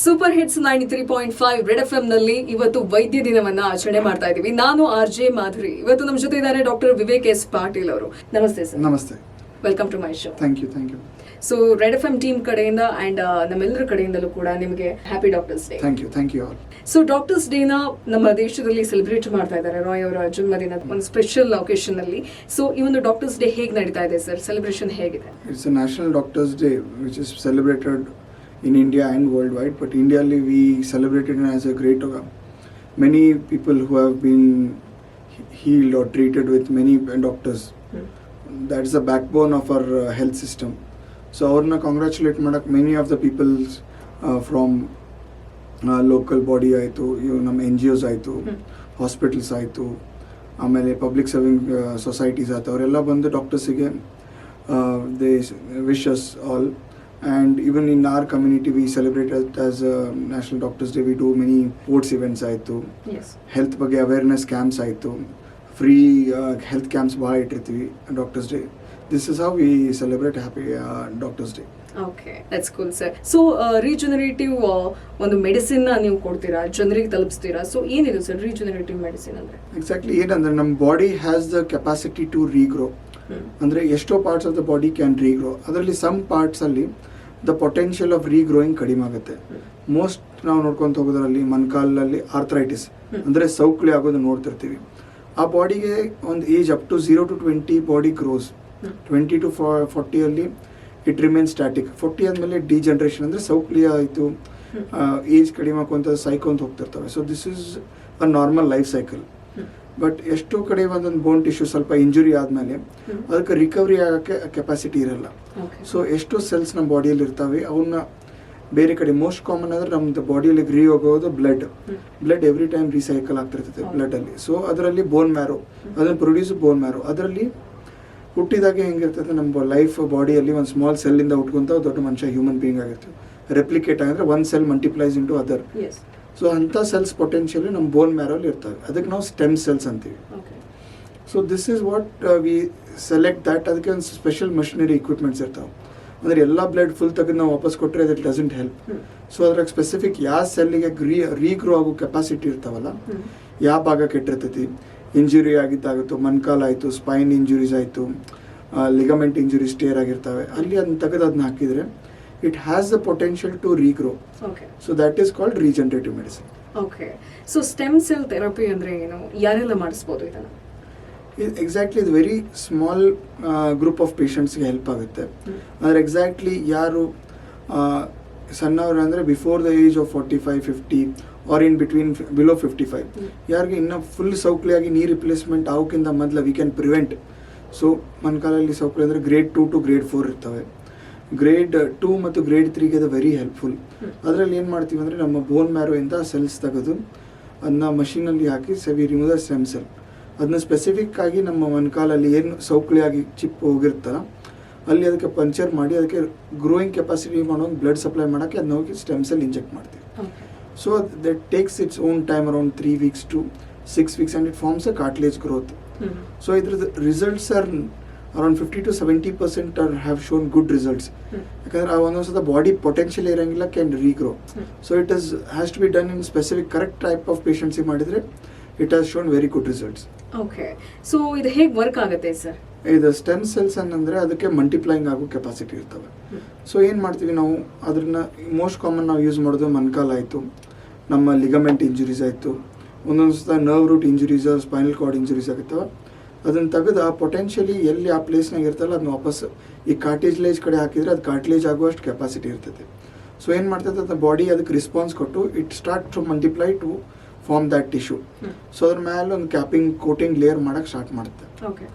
Super hits 93.5 red FM ನಲ್ಲಿ ಇವತ್ತು ವೈದ್ಯ ದಿನವನ್ನ ಆಚರಣೆ ಮಾಡ್ತಾ ಇದೀವಿ. ನಾನು ಆರ್.ಜೆ. ಮಾಧುರಿ. ಇವತ್ತು ನಮ್ಮ ಜೊತೆ ಇದ್ದಾರೆ ಡಾಕ್ಟರ್ ವಿವೇಕ್ ಎಸ್ ಪಾಟೀಲ್ ಅವರು. ನಮಸ್ತೆ ಸರ್. ನಮಸ್ತೆ. Welcome to my show. Thank you. So red FM team ಕಡೆಯಿಂದ ಅಂಡ್ ನಮ್ಮೆಲ್ಲರ ಕಡೆಯಿಂದಲೂ ಕೂಡ ನಿಮಗೆ happy doctors day. Thank you all. So doctors ಡೇನ ನಮ್ಮ ದೇಶದಲ್ಲಿ ಸೆಲೆಬ್ರೇಟ್ ಮಾಡ್ತಾ ಇದ್ದಾರೆ. ರಾಯ್ ಅವರ ಜನ್ಮದಿನ ಒಂದು ಸ್ಪೆಷಲ್ ಒಕೇಶನ್ ಅಲ್ಲಿ. ಸೊ ಈ ಒಂದು ಡಾಕ್ಟರ್ಸ್ ಡೇ ಹೇಗೆ ನಡೀತಾ ಇದೆ ಸರ್? ಸೆಲೆಬ್ರೇಷನ್ ಹೇಗಿದೆ? It's a national doctors day which is celebrated in India and worldwide, but India we celebrated it as a great many people who have been healed or treated with many doctors. That is the backbone of our health system. So avarna congratulate madak many of the people from local body aitu, nam NGOs aitu, hospitals aitu, amele public serving societies aitu, avrella bandu doctors ige they wish us all. And even in our community we celebrate it as a National Doctors Day. We do many sports events aitu, yes, health ಬಗ್ಗೆ awareness camps aitu, free health camps bhal ittirtivi Doctors Day. This is how we celebrate happy Doctors Day. Okay, that's cool sir. So regenerative ಒಂದು medicine ನೀವು ಕೊಡ್ತೀರಾ, ಜನರಿಗೆ ತಲುಪಿಸ್ತೀರಾ. ಸೊ ಏನಿದೆ sir regenerative medicine ಅಂದ್ರೆ? Exactly ಏನಂದ್ರೆ ನಮ್ಮ body has the capacity to regrow. ಅಂದ್ರೆ ಎಷ್ಟೋ parts of the body can regrow. ಅದರಲ್ಲಿ ಸಮ್ ಪಾರ್ಟ್ಸ್ ಅಲ್ಲಿ ದ ಪೊಟೆನ್ಷಿಯಲ್ ಆಫ್ ರೀಗ್ರೋಯಿಂಗ್ ಕಡಿಮೆ ಆಗುತ್ತೆ. ಮೋಸ್ಟ್ ನಾವು ನೋಡ್ಕೊಂತ ಹೋಗೋದ್ರಲ್ಲಿ ಮೊಣಕಾಲಲ್ಲಿ ಆರ್ಥ್ರೈಟಿಸ್ ಅಂದ್ರೆ ಸೌಕಳಿ ಆಗೋದು ನೋಡ್ತಿರ್ತೀವಿ. ಆ ಬಾಡಿಗೆ ಒಂದು age up to 0 to 20 body grows. 20 to 40 ಅಲ್ಲಿ ಇಟ್ ರಿಮೇನ್ ಸ್ಟ್ಯಾಟಿಕ್. 40 ಆದ್ಮೇಲೆ ಡಿಜನರೇಷನ್ ಅಂದ್ರೆ ಸೌಕಳಿ ಆಯಿತು, ಏಜ್ ಕಡಿಮೆ ಆಕೊಂತ ಸೈಕೊಂತ ಹೋಗ್ತಿರ್ತವೆ. So this is a normal life cycle. But ಎಷ್ಟೋ ಕಡೆ ಒಂದೊಂದು ಬೋನ್ ಟಿಶ್ಯೂ ಸ್ವಲ್ಪ ಇಂಜುರಿ ಆದಮೇಲೆ ಅದಕ್ಕೆ ರಿಕವರಿ ಆಗೋಕ್ಕೆ ಕೆಪಾಸಿಟಿ ಇರಲ್ಲ. ಸೊ ಎಷ್ಟೋ ಸೆಲ್ಸ್ ನಮ್ಮ ಬಾಡಿಯಲ್ಲಿ ಇರ್ತವೆ, ಅವನ್ನ ಬೇರೆ ಕಡೆ ಮೋಸ್ಟ್ ಕಾಮನ್ ಅಂದರೆ ನಮ್ದು ಬಾಡಿಯಲ್ಲಿ ಗ್ರೀ ಹೋಗೋದು ಬ್ಲಡ್ ಎವ್ರಿ ಟೈಮ್ ರೀಸೈಕಲ್ ಆಗ್ತಿರ್ತದೆ ಬ್ಲಡ್ಡಲ್ಲಿ. ಸೊ ಅದರಲ್ಲಿ ಬೋನ್ ಮ್ಯಾರೋ, ಅದನ್ನು ಪ್ರೊಡ್ಯೂಸ್ ಬೋನ್ ಮ್ಯಾರೋ. ಅದರಲ್ಲಿ ಹುಟ್ಟಿದಾಗೆ ಹೆಂಗಿರ್ತದೆ ನಮ್ಮ ಲೈಫ್ ಬಾಡಿಯಲ್ಲಿ ಒಂದು ಸ್ಮಾಲ್ ಸೆಲ್ಲಿಂದ ಹುಟ್ಕೊಂತ ದೊಡ್ಡ ಮನುಷ್ಯ ಹ್ಯೂಮನ್ ಬೀಯಿಂಗ್ ಆಗಿರ್ತೀವಿ. ರೆಪ್ಲಿಕೇಟ್ ಆಗಿದ್ರೆ one cell multiplies into other. So ಅಂಥ ಸೆಲ್ಸ್ ಪೊಟೆನ್ಷಿಯಲಿ ನಮ್ಮ ಬೋನ್ ಮ್ಯಾರಲ್ಲಿ ಇರ್ತವೆ. ಅದಕ್ಕೆ ನಾವು ಸ್ಟೆಮ್ ಸೆಲ್ಸ್ ಅಂತೀವಿ. So this is what we select that. ಅದಕ್ಕೆ ಒಂದು ಸ್ಪೆಷಲ್ ಮಷಿನರಿ ಇಕ್ವಿಪ್ಮೆಂಟ್ಸ್ ಇರ್ತಾವೆ. ಅಂದರೆ ಎಲ್ಲ ಬ್ಲಡ್ ಫುಲ್ ತೆಗೆದು ನಾವು ವಾಪಸ್ ಕೊಟ್ಟರೆ ದಟ್ ಡಸಂಟ್ ಹೆಲ್ಪ್. ಸೊ ಅದ್ರಾಗ ಸ್ಪೆಸಿಫಿಕ್ ಯಾವ ಸೆಲ್ಲಿಗೆ ರೀಗ್ರೋ ಆಗೋ ಕೆಪಾಸಿಟಿ ಇರ್ತಾವಲ್ಲ, ಯಾವ ಭಾಗ ಕೆಟ್ಟಿರ್ತೈತಿ, ಇಂಜುರಿ ಆಗಿದ್ದಾಗುತ್ತೋ, ಮೊಣಕಾಲ ಆಯಿತು, ಸ್ಪೈನ್ ಇಂಜುರೀಸ್ ಆಯಿತು, ಲಿಗಮೆಂಟ್ ಇಂಜುರೀಸ್ ಟೇರ್ ಆಗಿರ್ತವೆ, ಅಲ್ಲಿ ಅದನ್ನ ತೆಗೆದು ಅದನ್ನ ಹಾಕಿದರೆ it has the potential to regrow. Okay. So that is called regenerative medicine. Okay. So stem cell therapy ಅಂದ್ರೆ ಏನು, ಯಾರೆಲ್ಲ ಮಾಡಿಸಬಹುದು ಇದನ್ನ? Exactly, ಇದು ವೆರಿ ಸ್ಮಾಲ್ ಗ್ರೂಪ್ ಆಫ್ ಪೇಷಂಟ್ಸ್ಗೆ ಹೆಲ್ಪ್ ಆಗುತ್ತೆ. ಅಂದರೆ ಎಕ್ಸಾಕ್ಟ್ಲಿ ಯಾರು ಸಣ್ಣವ್ರು ಅಂದರೆ before the age of 45-50 are in between below 55, ಯಾರಿಗೆ ಇನ್ನೂ ಫುಲ್ ಸೌಕಳಿಯಾಗಿ ನೀ ರಿಪ್ಲೇಸ್ಮೆಂಟ್ ಆಗೋಕ್ಕಿಂತ ಮೊದಲು ವಿ ಕ್ಯಾನ್ ಪ್ರಿವೆಂಟ್. ಸೊ ಮೊಣಕಾಲಲ್ಲಿ ಸೌಕಳಿ ಅಂದರೆ ಗ್ರೇಡ್ 2 to grade 4 ಇರ್ತವೆ. ಗ್ರೇಡ್ 2 ಮತ್ತು ಗ್ರೇಡ್ 3ಗೆ ಅದು ವೆರಿ ಹೆಲ್ಪ್ಫುಲ್. ಅದರಲ್ಲಿ ಏನು ಮಾಡ್ತೀವಿ ಅಂದರೆ ನಮ್ಮ ಬೋನ್ ಮ್ಯಾರೋ ಇಂದ ಸೆಲ್ಸ್ ತೆಗೆದು ಅದನ್ನ ಮಷೀನಲ್ಲಿ ಹಾಕಿ we remove the stem cell. ಅದನ್ನ ಸ್ಪೆಸಿಫಿಕ್ ಆಗಿ ನಮ್ಮ ಮೊಣಕಾಲಲ್ಲಿ ಏನು ಸೌಕಳಿಯಾಗಿ ಚಿಪ್ ಹೋಗಿರ್ತಾರ ಅಲ್ಲಿ ಅದಕ್ಕೆ ಪಂಚರ್ ಮಾಡಿ ಅದಕ್ಕೆ ಗ್ರೋಯಿಂಗ್ ಕೆಪಾಸಿಟಿ ಮಾಡೋಂಗೆ ಬ್ಲಡ್ ಸಪ್ಲೈ ಮಾಡೋಕ್ಕೆ ಅದನ್ನ ಹೋಗಿ ಸ್ಟೆಮ್ ಸೆಲ್ ಇಂಜೆಕ್ಟ್ ಮಾಡ್ತೀವಿ. So that takes its own time around 3 weeks to 6 weeks and it forms a cartilage growth. So ಇದ್ರದ್ದು results R around 50 to 70% have shown good results. ಯಾಕಂದ್ರೆ ಒಂದೊಂದ್ಸಲ body potential ಇರಂಗಿಲ್ಲ, can regrow. So it has to be done in specific correct type of ಪೇಷಂಟ್ಸಿಗೆ ಮಾಡಿದರೆ it has shown very good results. Okay. So ಇದು ಹೇಗೆ work ಆಗುತ್ತೆ sir? ಇದು stem cells ಅನ್ನಂದ್ರೆ ಅದಕ್ಕೆ ಮಲ್ಟಿಪ್ಲೈಯಿಂಗ್ ಆಗೋ ಕೆಪಾಸಿಟಿ ಇರ್ತವೆ. ಸೊ ಏನು ಮಾಡ್ತೀವಿ ನಾವು ಅದನ್ನ ಮೋಸ್ಟ್ ಕಾಮನ್ ನಾವು ಯೂಸ್ ಮಾಡೋದು ಮೊಣಕಾಲ ಆಯಿತು, ನಮ್ಮ ಲಿಗಮೆಂಟ್ ಇಂಜುರೀಸ್ ಆಯಿತು, ಒಂದೊಂದು ಸಲ nerve root injuries, spinal cord injuries ಆಗುತ್ತವೆ. ಅದನ್ನು ತೆಗೆದು ಆ ಪೊಟೆನ್ಷಿಯಲಿ ಎಲ್ಲಿ ಆ ಪ್ಲೇಸ್ನಾಗ ಇರ್ತಲ್ಲ ಅದನ್ನ ವಾಪಸ್ ಈ ಕಾರ್ಟಿಲೇಜ್ ಕಡೆ ಹಾಕಿದರೆ ಅದು ಕಾರ್ಟಿಲೇಜ್ ಆಗುವಷ್ಟು ಕೆಪಾಸಿಟಿ ಇರ್ತೈತೆ. ಸೊ ಏನು ಮಾಡ್ತೈತೆ ಅದು ಬಾಡಿ ಅದಕ್ಕೆ ರೆಸ್ಪಾನ್ಸ್ ಕೊಟ್ಟು it start to multiply to form that tissue. So ಅದ್ರ ಮೇಲೆ ಒಂದು ಕ್ಯಾಪಿಂಗ್ ಕೋಟಿಂಗ್ ಲೇಯರ್ ಮಾಡೋಕ್ಕೆ ಸ್ಟಾರ್ಟ್ ಮಾಡುತ್ತೆ.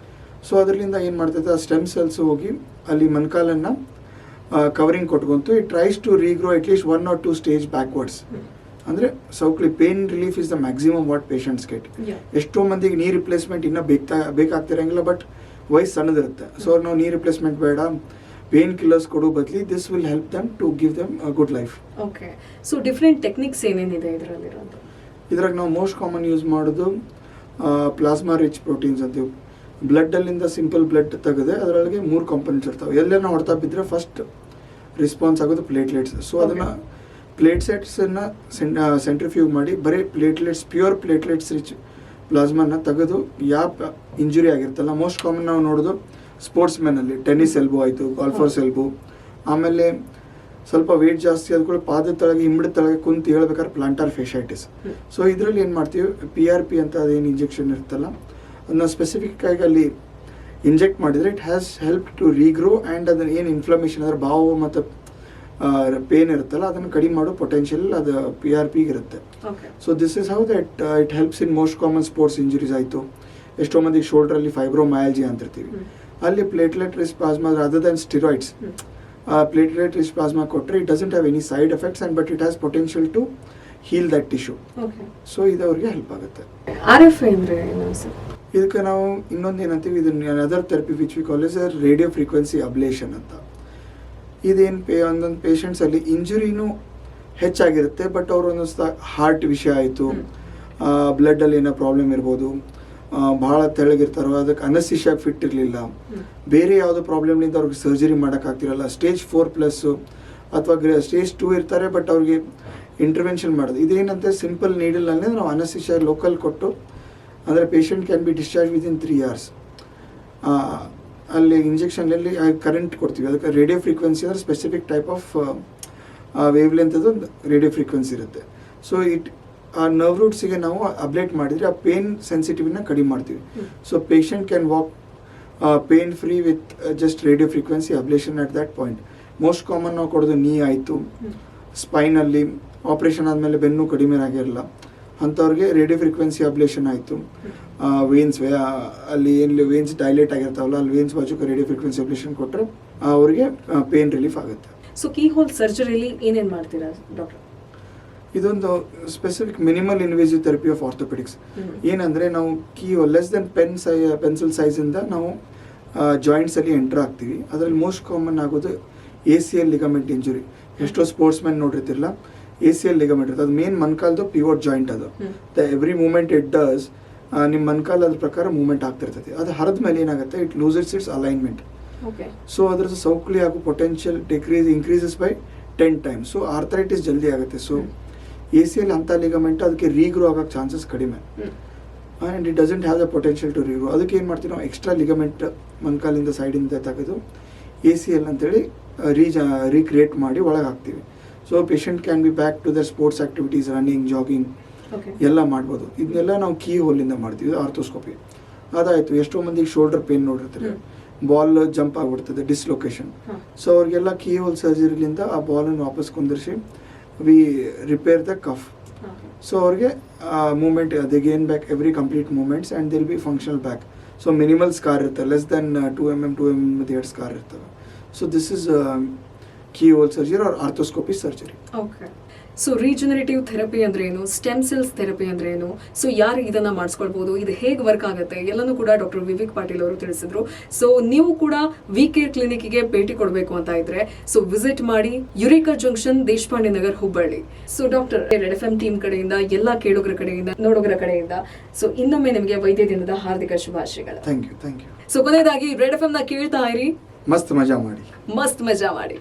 ಸೊ ಅದರಿಂದ ಏನು ಮಾಡ್ತೈತೆ ಆ ಸ್ಟೆಮ್ ಸೆಲ್ಸ್ ಹೋಗಿ ಅಲ್ಲಿ ಮೊಣಕಾಲನ್ನು ಕವರಿಂಗ್ ಕೊಟ್ಕೊಂತು it tries to regrow at least 1 or 2 stage backwards. ಅಂದರೆ ಸೌಕಳಿ pain relief is the maximum what patients get. ಎಷ್ಟೋ ಮಂದಿಗೆ ನೀ ರಿಪ್ಲೇಸ್ಮೆಂಟ್ ಇನ್ನೂ ಬೇಕಾಗ್ತಿರಂಗಿಲ್ಲ, ಬಟ್ ವಯಸ್ಸು ಸಣ್ಣದಿರುತ್ತೆ. ಸೊ ನಾವು ನೀ ರಿಪ್ಲೇಸ್ಮೆಂಟ್ ಬೇಡ, ಪೇನ್ ಕಿಲ್ಲರ್ಸ್ ಕೊಡೋ ಬದಲಿ this will help them to give them a good life. Okay. So different techniques ಏನೇನಿದೆ ಇದರಲ್ಲಿರೋದು? ಇದ್ರಾಗ ನಾವು ಮೋಸ್ಟ್ ಕಾಮನ್ ಯೂಸ್ ಮಾಡೋದು ಪ್ಲಾಸ್ಮಾ ರಿಚ್ ಪ್ರೋಟೀನ್ಸ್ ಅಂತೀವಿ. ಬ್ಲಡ್ಡಲ್ಲಿಂದ ಸಿಂಪಲ್ ಬ್ಲಡ್ ತೆಗೆದೆ ಅದರೊಳಗೆ 3 ಕಾಂಪೊನೆಂಟ್ಸ್ ಇರ್ತಾವೆ. ಎಲ್ಲೇನೋ ಹೊಡ್ತಾ ಬಿದ್ದರೆ ಫಸ್ಟ್ ರೆಸ್ಪಾನ್ಸ್ ಆಗೋದು ಪ್ಲೇಟ್ಲೆಟ್ಸ್. ಸೊ ಅದನ್ನು ಪ್ಲೇಟ್ಲೆಟ್ಸನ್ನು ಸೆಂಟ್ರಿಫ್ಯೂಗ್ ಮಾಡಿ ಬರೀ ಪ್ಲೇಟ್ಲೆಟ್ಸ್ ಪ್ಯೂರ್ ಪ್ಲೇಟ್ಲೆಟ್ಸ್ ರಿಚ್ ಪ್ಲಾಸ್ಮಾನ ತೆಗೆದು ಯಾವ ಇಂಜುರಿ ಆಗಿರುತ್ತಲ್ಲ, ಮೋಸ್ಟ್ ಕಾಮನ್ ನಾವು ನೋಡೋದು ಸ್ಪೋರ್ಟ್ಸ್ ಮೆನಲ್ಲಿ ಟೆನ್ನಿಸ್ ಎಲ್ಬೋ ಆಯಿತು, ಗಾಲ್ಫರ್ಸ್ ಎಲ್ಬೋ, ಆಮೇಲೆ ಸ್ವಲ್ಪ ವೆಯ್ಟ್ ಜಾಸ್ತಿ ಆದ ಕೂಡ ಪಾದದ ತಳಗೆ ಹಿಂಬಡಿ ತಳಗೆ ಕುಂತು ಹೇಳ್ಬೇಕಾದ್ರೆ ಪ್ಲಾಂಟಾರ್ ಫೇಶೈಟಿಸ್. ಸೊ ಇದರಲ್ಲಿ ಏನು ಮಾಡ್ತೀವಿ, PRP ಅಂತ ಅದೇನು ಇಂಜೆಕ್ಷನ್ ಇರುತ್ತಲ್ಲ ಅದನ್ನ ಸ್ಪೆಸಿಫಿಕ್ ಆಗಿ ಅಲ್ಲಿ ಇಂಜೆಕ್ಟ್ ಮಾಡಿದರೆ it has help to regrow and ಅದನ್ನ ಏನು ಇನ್ಫ್ಲಮೇಷನ್ ಅದರ ಬಾವು ಮತ್ತು ಪೇನ್ ಇರುತ್ತಲ್ಲ ಅದನ್ನು ಕಡಿಮೆ ಮಾಡೋ ಪೊಟೆನ್ಷಿಯಲ್ ಅದು PRPಗೆ ಇರುತ್ತೆ. So this is how that it helps in most common sports injuries ಆಯಿತು. ಎಷ್ಟೋ ಮಂದಿಗೆ ಶೋಲ್ಡ್ರಲ್ಲಿ ಫೈಬ್ರೋಮಯಾಲ್ಜಿ ಅಂತಿರ್ತೀವಿ, ಅಲ್ಲಿ platelet rich plasma other than steroids platelet rich plasma ಕೊಟ್ಟರೆ it doesn't have any side effects and but it has potential to heal that tissue. So ಇದು ಅವ್ರಿಗೆ help ಆಗುತ್ತೆ. ಇದಕ್ಕೆ ನಾವು ಇನ್ನೊಂದು ಏನಂತೀವಿ, ಇದನ್ನ other therapy which we call is radio frequency ablation ಅಂತ. ಇದೇನು ಒಂದೊಂದು ಪೇಷಂಟ್ಸಲ್ಲಿ ಇಂಜುರಿನೂ ಹೆಚ್ಚಾಗಿರುತ್ತೆ, ಬಟ್ ಅವರು ಒಂದೊಂದು ಹಾರ್ಟ್ ವಿಷಯ ಆಯಿತು, ಬ್ಲಡ್ಡಲ್ಲಿ ಏನೋ ಪ್ರಾಬ್ಲಮ್ ಇರ್ಬೋದು, ಭಾಳ ತೆಳಗಿರ್ತಾರೋ, ಅದಕ್ಕೆ ಅನಸ್ತಿಷಿಯಾಗಿ ಫಿಟ್ ಇರಲಿಲ್ಲ, ಬೇರೆ ಯಾವುದೋ ಪ್ರಾಬ್ಲಮ್ನಿಂದ ಅವ್ರಿಗೆ ಸರ್ಜರಿ ಮಾಡೋಕ್ಕಾಗ್ತಿರಲ್ಲ, ಸ್ಟೇಜ್ 4+ ಅಥವಾ ಸ್ಟೇಜ್ 2 ಇರ್ತಾರೆ, ಬಟ್ ಅವ್ರಿಗೆ ಇಂಟರ್ವೆನ್ಷನ್ ಮಾಡೋದು ಇದೇನಂತೆ ಸಿಂಪಲ್ ನೀಡಲಲ್ಲೇ ನಾವು ಅನಸ್ತಿಷಿಯಾ ಲೋಕಲ್ ಕೊಟ್ಟು, ಅಂದರೆ patient can B discharge within 3 hours. ಅಲ್ಲಿ ಇಂಜೆಕ್ಷನಲ್ಲಿ ಕರೆಂಟ್ ಕೊಡ್ತೀವಿ, ಅದಕ್ಕೆ ರೇಡಿಯೋ ಫ್ರೀಕ್ವೆನ್ಸಿ ಅಂದರೆ specific type of wave length ಅದು ರೇಡಿಯೋ ಫ್ರೀಕ್ವೆನ್ಸಿ ಇರುತ್ತೆ. ಸೊ ಆ ನರ್ವ್ ರೂಟ್ಸಿಗೆ ನಾವು ಅಬ್ಲೇಟ್ ಮಾಡಿದರೆ ಆ ಪೇನ್ ಸೆನ್ಸಿಟಿವಿನ ಕಡಿಮೆ ಮಾಡ್ತೀವಿ. So patient can walk pain free with just radio frequency ablation at that point. Most common ನಾವು ಕೊಡೋದು ನೀ ಆಯಿತು, ಸ್ಪೈನಲ್ಲಿ ಆಪ್ರೇಷನ್ ಆದಮೇಲೆ ಬೆನ್ನು ಕಡಿಮೆ ಆಗಿರಲ್ಲ ಅಂಥವ್ರಿಗೆ ರೇಡಿಯೋ ಫ್ರೀಕ್ವೆನ್ಸಿ ಅಬ್ಲೇಷನ್ ಆಯಿತು. ವೇನ್ಸ್ ಅಲ್ಲಿ ಏನು ವೇನ್ಸ್ ಡೈಲೇಟ್ ಆಗಿರ್ತಾವಲ್ಲ ಅಲ್ಲಿ ವೇನ್ಸ್ ಬಾಜುಕ್ಕೆ ರೇಡಿಯೋ ಫ್ರೀಕ್ವೆನ್ಸಿ ಅಬ್ಲೇಷನ್ ಕೊಟ್ಟರೆ ಅವ್ರಿಗೆ ಪೇನ್ ರಿಲೀಫ್ ಆಗುತ್ತೆ. ಸೊ ಕೀ ಹೋಲ್ ಸರ್ಜರಿಲಿ ಏನೇನು ಮಾಡ್ತೀರಾ ಡಾಕ್ಟರ್? ಇದೊಂದು specific minimal invasive therapy of orthopaedics. ಏನಂದರೆ ನಾವು ಕೀ ಲೆಸ್ ದೆನ್ ಪೆನ್ಸಿಲ್ ಸೈಜಿಂದ ನಾವು ಜಾಯಿಂಟ್ಸಲ್ಲಿ ಎಂಟರ್ ಆಗ್ತೀವಿ. ಅದರಲ್ಲಿ ಮೋಸ್ಟ್ ಕಾಮನ್ ಆಗೋದು ACL ಲಿಗಮೆಂಟ್ ಇಂಜುರಿ. ಎಷ್ಟೋ ಸ್ಪೋರ್ಟ್ಸ್ ಮ್ಯಾನ್ ನೋಡಿರ್ತಿರಲ್ಲ, ACL ಲಿಗಮೆಂಟ್ ಇರ್ತದೆ, ಅದು ಮೇನ್ ಮೊಣಕಾಲ್ದು ಪಿವೋಟ್ ಜಾಯಿಂಟ್. ಅದು ಎವ್ರಿ ಮೂಮೆಂಟ್ ಇಟ್ ಡಸ್ ನಿಮ್ಮ ಮೊಣಕಾಲು ಅದ್ರ ಪ್ರಕಾರ ಮೂವ್ಮೆಂಟ್ ಆಗ್ತಿರ್ತೈತಿ. ಅದು ಹರಿದ ಮೇಲೆ ಏನಾಗುತ್ತೆ, it loses it's alignment. So ಅದ್ರ ಸೌಕಳಿ ಆಗೋ potential increases by 10 times. So arthritis ಜಲ್ದಿ ಆಗುತ್ತೆ. ಸೊ ACL ಅಂತ ಲಿಗಮೆಂಟ್ ಅದಕ್ಕೆ ರೀಗ್ರೋ ಆಗೋಕ್ಕೆ ಚಾನ್ಸಸ್ ಕಡಿಮೆ and it doesn't have the potential to regrow. ಅದಕ್ಕೆ ಏನು ಮಾಡ್ತೀವಿ ನಾವು, ಎಕ್ಸ್ಟ್ರಾ ಲಿಗಮೆಂಟ್ ಮೊಣಕಾಲಿಂದ ಸೈಡಿಂದ ತೆಗೆದು ACL ಅಂತೇಳಿ ರೀಕ್ರಿಯೇಟ್ ಮಾಡಿ ಒಳಗೆ ಹಾಕ್ತೀವಿ. So patient can be back to their sports activities, running, jogging ಎಲ್ಲ ಮಾಡ್ಬೋದು. ಇದನ್ನೆಲ್ಲ ನಾವು ಕೀ ಹೋಲಿಂದ ಮಾಡ್ತೀವಿ, ಆರ್ಥೋಸ್ಕೋಪಿ. ಅದಾಯಿತು. ಎಷ್ಟೋ ಮಂದಿಗೆ ಶೋಲ್ಡರ್ ಪೇನ್ ನೋಡಿರ್ತಾರೆ, ಬಾಲ್ ಜಂಪ್ ಆಗಿಬಿಡ್ತದೆ, ಡಿಸ್ಲೊಕೇಶನ್. ಸೊ ಅವ್ರಿಗೆಲ್ಲ ಕೀ ಹೋಲ್ ಸರ್ಜರಿಲಿಂದ ಆ ಬಾಲನ್ನು ವಾಪಸ್ ಕುಂದಿರಿಸಿ we repair the cuff. So ಅವ್ರಿಗೆ movement they gain back every complete movements and they'll be functional back. So minimal scar ಇರ್ತವೆ, ಲೆಸ್ ದೆನ್ 2 mm ಎರಡು ಸ್ಕಾರ್ ಇರ್ತವೆ. So this is key hole surgery or arthroscopy surgery. Okay. So regenerative therapy ಅಂದ್ರೆ ಏನು, stem cells therapy ಅಂದ್ರೆ ಏನು, so ಯಾರು ಇದನ್ನ ಮಾಡಿಸ್ಕೊಳ್ಬಹುದು, ಇದು ಹೇಗೆ ವರ್ಕ್ ಆಗುತ್ತೆ ಎಲ್ಲನೂ ಕೂಡ ಡಾಕ್ಟರ್ ವಿವೇಕ್ ಪಾಟೀಲ್ ಅವರು ತಿಳಿಸಿದ್ರು. ಸೊ ನೀವು ಕೂಡ ವಿಕೇರ್ ಕ್ಲಿನಿಕ್ಗೆ ಭೇಟಿ ಕೊಡಬೇಕು ಅಂತ ಇದ್ರೆ ಸೊ ವಿಸಿಟ್ ಮಾಡಿ, Eureka junction, Deshpande Nagar, Hubballi. So doctor red FM team ಕಡೆಯಿಂದ, ಎಲ್ಲಾ ಕೇಳುಗರ ಕಡೆಯಿಂದ, ನೋಡುಗರ ಕಡೆಯಿಂದ ಸೊ ಇನ್ನೊಮ್ಮೆ ನಿಮಗೆ ವೈದ್ಯ ದಿನದ ಹಾರ್ದಿಕ ಶುಭಾಶಯಗಳು. Thank you. ಸೊ ಕೊನೆಯದಾಗಿ ರೆಡ್ FM ನ ಕೇಳ್ತಾ ಇರಿ, ಮಸ್ತ್ ಮಜಾ ಮಾಡಿ.